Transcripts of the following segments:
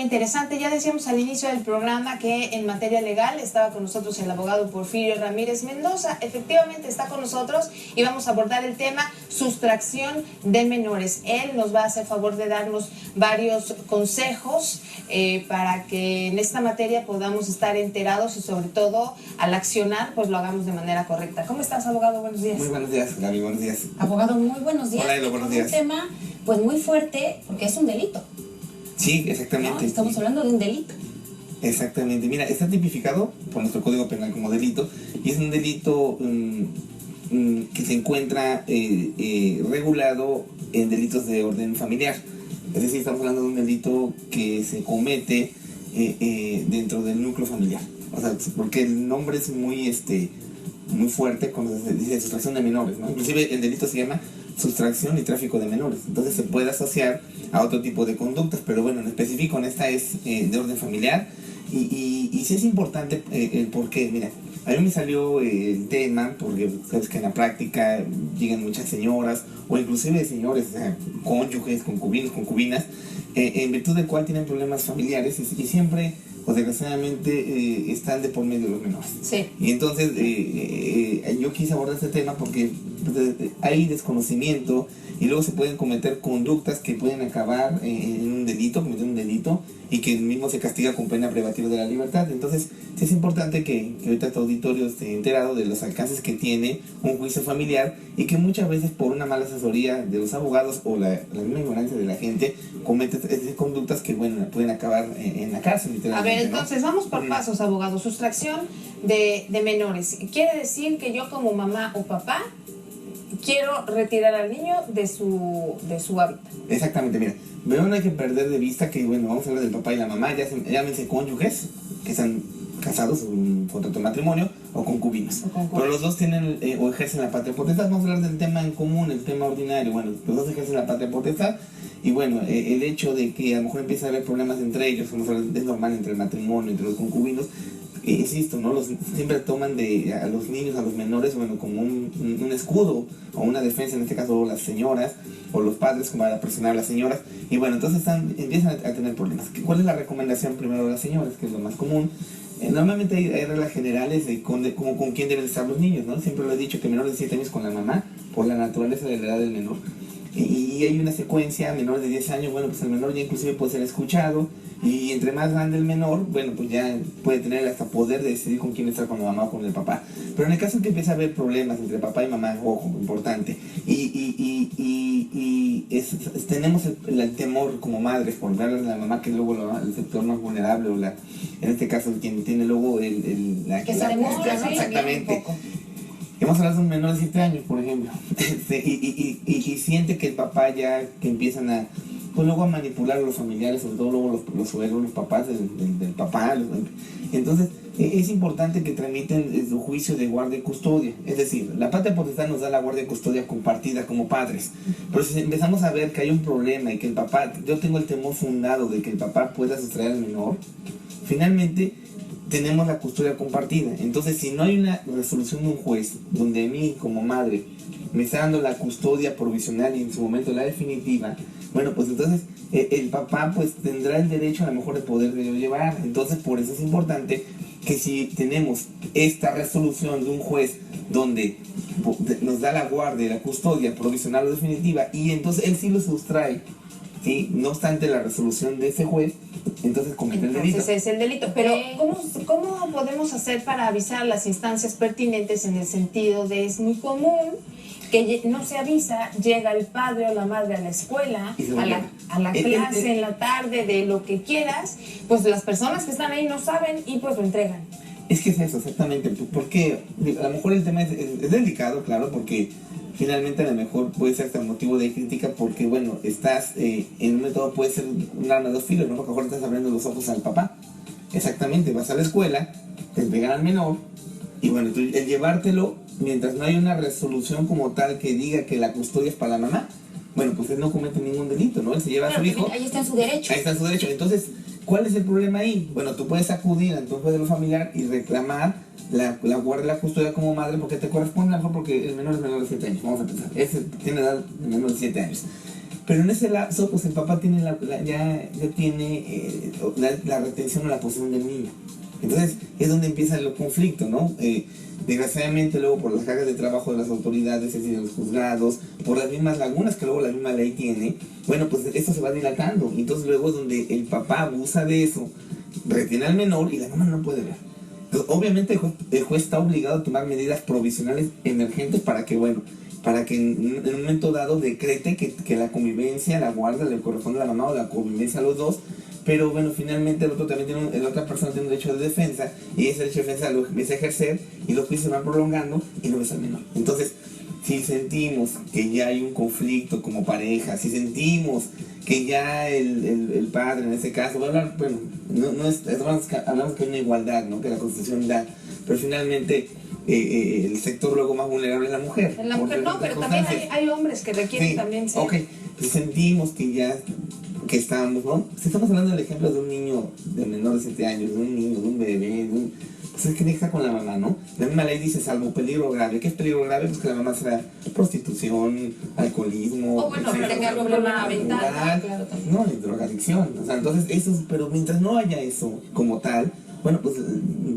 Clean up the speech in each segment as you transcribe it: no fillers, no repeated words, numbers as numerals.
tema interesante. Ya decíamos al inicio del programa que en materia legal estaba con nosotros el abogado Porfirio Ramírez Mendoza. Efectivamente está con nosotros y vamos a abordar el tema sustracción de menores. Él nos va a hacer favor de darnos varios consejos para que en esta materia podamos estar enterados y sobre todo al accionar pues lo hagamos de manera correcta. ¿Cómo estás, abogado? Buenos días. Muy buenos días, Gaby, buenos días. Abogado, muy buenos días. Hola, Elo, buenos días. Un tema pues muy fuerte porque es un delito. Sí, exactamente. ¿No? Estamos hablando de un delito. Exactamente. Mira, está tipificado por nuestro Código Penal como delito y es un delito que se encuentra regulado en delitos de orden familiar. Es decir, estamos hablando de un delito que se comete dentro del núcleo familiar. O sea, porque el nombre es muy fuerte cuando se dice sustracción de menores, ¿no? Inclusive el delito se llama sustracción y tráfico de menores. Entonces se puede asociar a otro tipo de conductas, pero bueno, en específico en esta es de orden familiar y sí es importante el por qué. Mira, a mí me salió el tema porque sabes que en la práctica llegan muchas señoras o inclusive señores, o sea, cónyuges, concubinos, concubinas, en virtud del cual tienen problemas familiares y siempre o desgraciadamente están de por medio de los menores. Sí. Y entonces yo quise abordar este tema porque hay desconocimiento y luego se pueden cometer conductas que pueden acabar en un delito, cometiendo un delito y que el mismo se castiga con pena privativa de la libertad. Entonces sí es importante que ahorita tu auditorio esté enterado de los alcances que tiene un juicio familiar y que muchas veces por una mala asesoría de los abogados o la misma ignorancia de la gente comete conductas que bueno pueden acabar en la cárcel literalmente. A ver, entonces vamos por pasos, abogado. Sustracción de menores. Quiere decir que yo como mamá o papá quiero retirar al niño de su hábitat. Exactamente, mira, pero no hay que perder de vista que, bueno, vamos a hablar del papá y la mamá, llámense cónyuges, que están casados, un contrato de matrimonio, o concubinos. Pero los dos tienen o ejercen la patria potestad. Vamos a hablar del tema en común, el tema ordinario. Bueno, los dos ejercen la patria potestad. Y bueno, el hecho de que a lo mejor empieza a haber problemas entre ellos, como es normal entre el matrimonio, entre los concubinos, insisto, ¿no? Siempre toman a los niños, a los menores, bueno, como un escudo o una defensa, en este caso las señoras o los padres, como para presionar a las señoras. Y bueno, entonces empiezan a tener problemas. ¿Cuál es la recomendación primero de las señoras, que es lo más común? Normalmente hay reglas generales de con quién deben estar los niños, ¿no? Siempre lo he dicho que menores de 7 años con la mamá, por la naturaleza de la edad del menor. Y hay una secuencia, menores de 10 años, bueno, pues el menor ya inclusive puede ser escuchado, y entre más grande el menor, bueno, pues ya puede tener hasta poder de decidir con quién estar, con la mamá o con el papá. Pero en el caso en que empieza a haber problemas entre papá y mamá, ojo, importante, tenemos el temor como madres por darle a la mamá, que es luego el sector más vulnerable, o en este caso quien tiene luego que se demora, ¿no? Exactamente. Vamos a hablar de un menor de 7 años, por ejemplo, y siente que el papá ya, que empiezan pues luego a manipular a los familiares, sobre todo luego los suegros, los papás del papá. Entonces, es importante que tramiten su juicio de guardia y custodia. Es decir, la patria potestad nos da la guardia y custodia compartida como padres. Pero si empezamos a ver que hay un problema y que el papá, yo tengo el temor fundado de que el papá pueda sustraer al menor, finalmente tenemos la custodia compartida. Entonces, si no hay una resolución de un juez donde a mí como madre me está dando la custodia provisional y en su momento la definitiva, bueno, pues entonces el papá pues tendrá el derecho a lo mejor de poderlo llevar. Entonces, por eso es importante que si tenemos esta resolución de un juez donde nos da la guardia y la custodia provisional o definitiva, y entonces él sí lo sustrae, ¿sí? No obstante la resolución de ese juez, entonces comete el delito. Entonces es el delito. Pero ¿cómo podemos hacer para avisar a las instancias pertinentes en el sentido de es muy común que no se avisa, llega el padre o la madre a la escuela, a la clase en la tarde, de lo que quieras, pues las personas que están ahí no saben y pues lo entregan? Es que es eso, exactamente, porque a lo mejor el tema es delicado, claro, porque finalmente a lo mejor puede ser hasta motivo de crítica porque, bueno, estás en un método, puede ser un arma de dos filos, ¿no? Porque a lo mejor estás abriendo los ojos al papá. Exactamente, vas a la escuela, te pegan al menor, y bueno, el llevártelo, mientras no hay una resolución como tal que diga que la custodia es para la mamá, bueno, pues él no comete ningún delito, ¿no? Él se lleva a su hijo. Ahí está en su derecho. Ahí está en su derecho. Entonces, ¿cuál es el problema ahí? Bueno, tú puedes acudir ante un juez de lo familiar y reclamar la guardia y la custodia como madre porque te corresponde, a lo mejor porque el menor es menor de 7 años, vamos a pensar. Ese tiene edad de menor de 7 años. Pero en ese lapso, pues el papá tiene ya tiene la retención o la posesión del niño. Entonces es donde empieza el conflicto, ¿no? Desgraciadamente luego por las cargas de trabajo de las autoridades, es decir, de los juzgados, por las mismas lagunas que luego la misma ley tiene, bueno, pues esto se va dilatando. Entonces luego es donde el papá abusa de eso, retiene al menor y la mamá no puede ver. Entonces, obviamente el juez está obligado a tomar medidas provisionales emergentes para que, bueno, para que en un momento dado decrete que la convivencia, la guarda le corresponde a la mamá o la convivencia a los dos. Pero bueno, finalmente el otro también la otra persona tiene un derecho de defensa y ese derecho de defensa lo empieza a ejercer y los juicios se van prolongando y no ves al menor. Entonces, si sentimos que ya hay un conflicto como pareja, si sentimos que ya el padre en ese caso, bueno, hablamos que hay una igualdad, ¿no? Que la Constitución da, pero finalmente el sector luego más vulnerable es la mujer. La mujer no, pero también hay hombres que requieren también ser. Ok, pues sentimos que ya que estamos, ¿no? Si estamos hablando del ejemplo de un niño de menor de 7 años, de un niño, de un bebé, pues es que deja con la mamá, ¿no? La misma ley dice salvo peligro grave. ¿Qué es peligro grave? Pues que la mamá será prostitución, alcoholismo, o bueno, que tenga problema mental, claro, no, y drogadicción. O sea, entonces eso, pero mientras no haya eso como tal, bueno, pues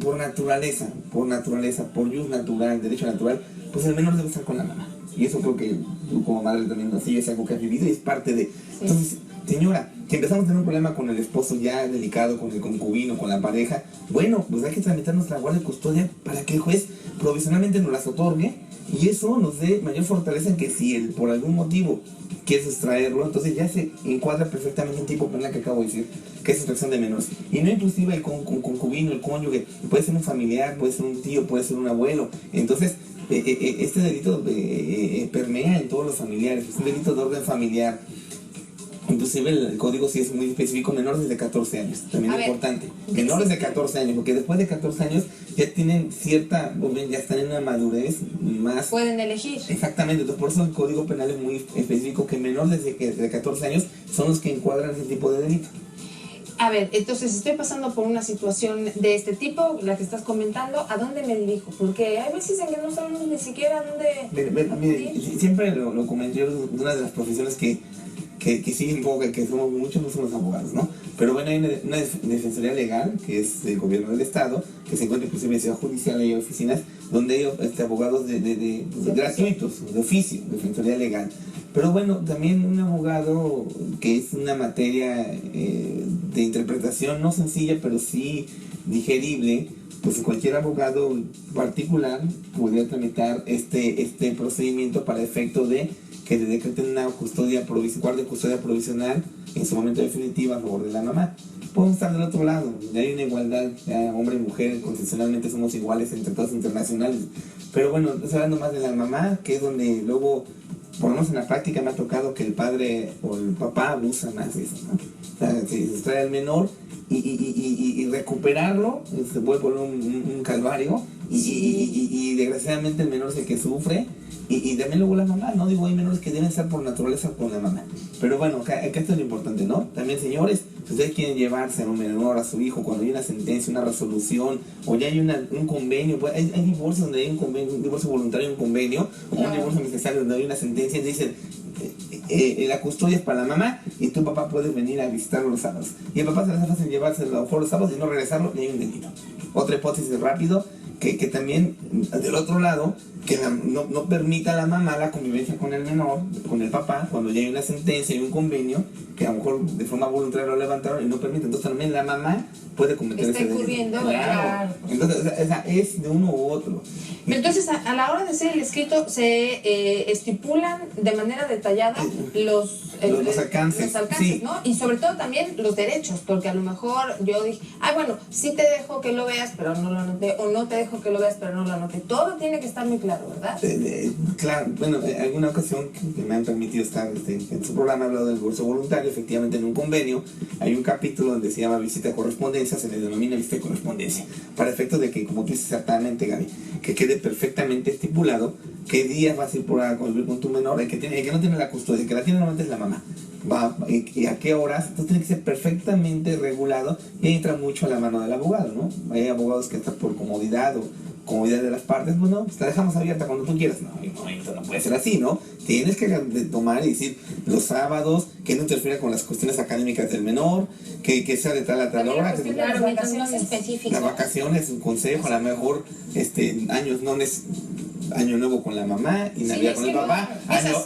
por naturaleza, por jus natural, derecho natural, pues el menor debe estar con la mamá. Y eso creo que tú como madre también así es algo que has vivido y es parte de... Entonces, señora, si empezamos a tener un problema con el esposo ya delicado, con el concubino, con la pareja, bueno, pues hay que tramitar nuestra guardia y custodia para que el juez provisionalmente nos las otorgue y eso nos dé mayor fortaleza en que si él por algún motivo quiere sustraerlo, entonces ya se encuadra perfectamente en tipo penal que acabo de decir, que es sustracción de menores. Y no inclusive el concubino, el cónyuge, puede ser un familiar, puede ser un tío, puede ser un abuelo. Entonces, este delito permea en todos los familiares, es un delito de orden familiar. Inclusive el código sí es muy específico, menores de 14 años, también es importante. Menores de 14 años, porque después de 14 años ya tienen cierta, ya están en una madurez más... Pueden elegir. Exactamente, entonces por eso el código penal es muy específico, que menores de 14 años son los que encuadran ese tipo de delito. A ver, entonces estoy pasando por una situación de este tipo, la que estás comentando, ¿a dónde me dirijo? Porque hay veces en que no sabemos ni siquiera dónde... Mire, siempre lo comenté, yo de una de las profesiones que siguen un poco, que somos muchos, no somos abogados, ¿no? Pero bueno, hay una defensoría legal, que es del gobierno del estado, que se encuentra inclusive en Ciudad Judicial, hay oficinas donde hay abogados gratuitos, de oficio, defensoría legal. Pero bueno, también un abogado que es una materia de interpretación no sencilla, pero sí digerible, pues cualquier abogado particular podría tramitar este procedimiento para efecto de que le decreten una guardia custodia provisional en su momento definitiva a favor de la mamá. Podemos estar del otro lado, ya hay una igualdad, ya hombre y mujer constitucionalmente somos iguales en tratados internacionales, pero bueno, estoy hablando más de la mamá, que es donde luego, por lo menos en la práctica me ha tocado que el padre o el papá abusa más de eso, ¿no? O sea, se distrae al menor y recuperarlo se vuelve un calvario y desgraciadamente el menor es el que sufre. Y también luego la mamá, ¿no? Digo, hay menores que deben estar por naturaleza con la mamá. Pero bueno, acá esto es lo importante, ¿no? También, señores, si ustedes quieren llevarse a un menor, a su hijo, cuando hay una sentencia, una resolución, o ya hay un convenio, pues hay divorcios donde hay un convenio, un divorcio voluntario, un convenio, o un divorcio necesario donde hay una sentencia, y dicen, la custodia es para la mamá y tu papá puede venir a visitarlo los sábados. Y el papá se le hace fácil llevarse a lo mejor los sábados y no regresarlo, y hay un delito. Otra hipótesis rápido, que también del otro lado, que no permita a la mamá la convivencia con el menor, con el papá, cuando ya hay una sentencia y un convenio, que a lo mejor de forma voluntaria lo levantaron y no permite. Entonces también la mamá puede cometer ese delito. Está incurriendo, claro. Entonces, es de uno u otro. Pero entonces, a la hora de hacer el escrito, se estipulan de manera detallada los alcances, sí, ¿no? Y sobre todo también los derechos, porque a lo mejor yo dije, bueno, sí te dejo que lo veas, pero no lo anoté, o no te dejo que lo veas, pero no lo anoté. Todo tiene que estar muy claro, ¿verdad? Claro, bueno, en alguna ocasión que me han permitido estar en su programa, he hablado del divorcio voluntario. Efectivamente, en un convenio hay un capítulo donde se llama visita de correspondencia, se le denomina visita de correspondencia, para efectos de que, como tú dices exactamente, Gaby, que quede perfectamente estipulado qué días vas a ir a convivir con tu menor, el que no tiene la custodia, el que la tiene normalmente es la mamá, y a qué horas. Entonces tiene que ser perfectamente regulado, y ahí entra mucho a la mano del abogado, ¿no? Hay abogados que están por comodidad comodidad de las partes, pues no, pues te dejamos abierta cuando tú quieras. No, no puede ser así, ¿no? Tienes que tomar y decir los sábados, que no interfiera con las cuestiones académicas del menor, que sea de tal a tal hora. Claro, mientras más específico. Las vacaciones, un consejo, a lo mejor años no es año nuevo con la mamá y Navidad con el papá,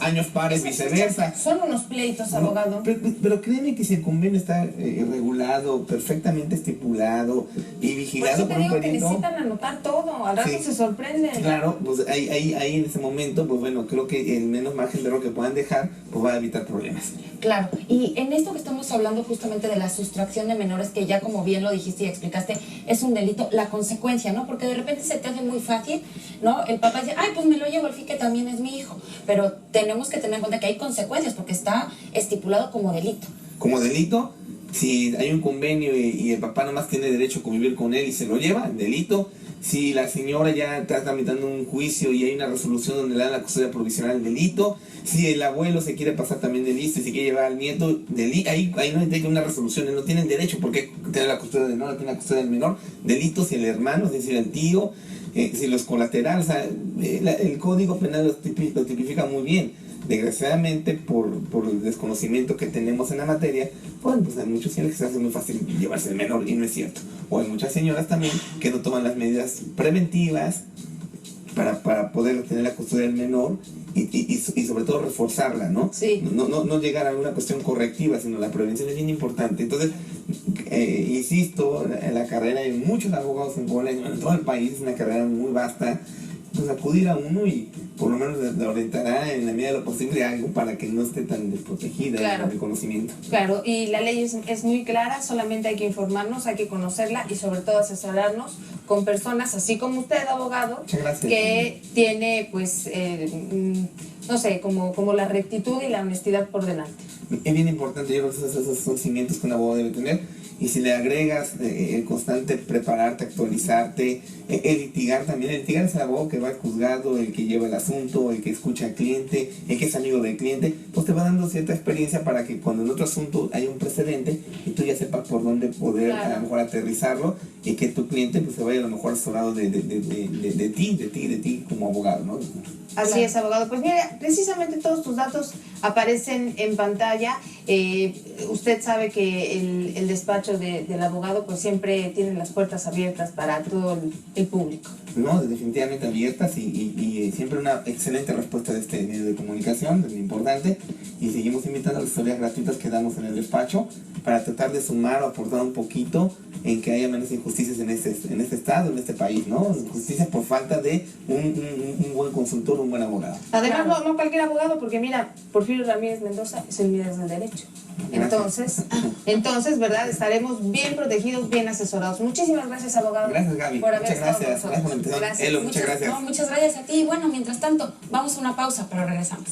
años pares, viceversa. Son unos pleitos, abogado. Pero créeme que si el convenio está regulado, perfectamente estipulado y vigilado por un perito. Que necesitan anotar todo, al rato se sorprenden. Claro, pues ahí en ese momento, pues bueno, creo que el menos margen de error que puedan dejar, pues va a evitar problemas. Claro, y en esto que estamos hablando justamente de la sustracción de menores, que ya como bien lo dijiste y explicaste, es un delito, la consecuencia, ¿no? Porque de repente se te hace muy fácil, ¿no? El papá dice, ay, pues me lo llevo, al fin que también es mi hijo. Pero tenemos que tener en cuenta que hay consecuencias, porque está estipulado como delito. Como delito, si hay un convenio y el papá nomás tiene derecho a convivir con él y se lo lleva, delito. Si la señora ya está tramitando un juicio y hay una resolución donde le dan la custodia provisional, delito. Si el abuelo se quiere pasar también de listo y se quiere llevar al nieto, ahí no hay una resolución, no tienen derecho porque tiene la custodia del menor, tiene la custodia del menor. Delito si el hermano, es decir, el tío, si los colaterales, o sea, el Código Penal lo tipifica muy bien. Desgraciadamente, por el desconocimiento que tenemos en la materia, bueno, pues hay muchos señores que se hace muy fácil llevarse el menor y no es cierto. O hay muchas señoras también que no toman las medidas preventivas para poder tener la custodia del menor y sobre todo reforzarla, ¿no? Sí. No llegar a una cuestión correctiva, sino la prevención es bien importante. Entonces, insisto, en la carrera hay muchos abogados en Puebla, en todo el país, es una carrera muy vasta. Pues acudir a uno y por lo menos le orientará en la medida de lo posible algo para que no esté tan desprotegida en el conocimiento. Claro, y la ley es muy clara, solamente hay que informarnos, hay que conocerla y sobre todo asesorarnos con personas así como usted, abogado, que tiene pues, no sé, como la rectitud y la honestidad por delante. Es bien importante, yo creo que esos son cimientos que un abogado debe tener. Y si le agregas el constante prepararte, actualizarte, el litigar también. El litigar es el abogado que va al juzgado, el que lleva el asunto, el que escucha al cliente, el que es amigo del cliente, pues te va dando cierta experiencia para que cuando en otro asunto haya un precedente y tú ya sepas por dónde poder a lo mejor aterrizarlo y que tu cliente pues se vaya a lo mejor asesorado de ti como abogado, ¿no? Así es, abogado. Pues mira, precisamente todos tus datos aparecen en pantalla. Usted sabe que el despacho del abogado pues siempre tiene las puertas abiertas para todo el público. No, definitivamente abiertas y siempre una excelente respuesta de este medio de comunicación, es muy importante. Y seguimos invitando a las asesorías gratuitas que damos en el despacho para tratar de sumar o aportar un poquito en que haya menos injusticias en este estado, en este país, ¿no? Injusticias por falta de un buen consultor, un buen abogado. Además, no cualquier abogado, porque mira, Porfirio Ramírez Mendoza es el líder del derecho. Entonces, ¿verdad? Estaremos bien protegidos, bien asesorados. Muchísimas gracias, abogado. Gracias, Gaby. Por haber estado con nosotros. Gracias por la invitación. Elo, muchas gracias. Muchas gracias a ti. Bueno, mientras tanto, vamos a una pausa, pero regresamos.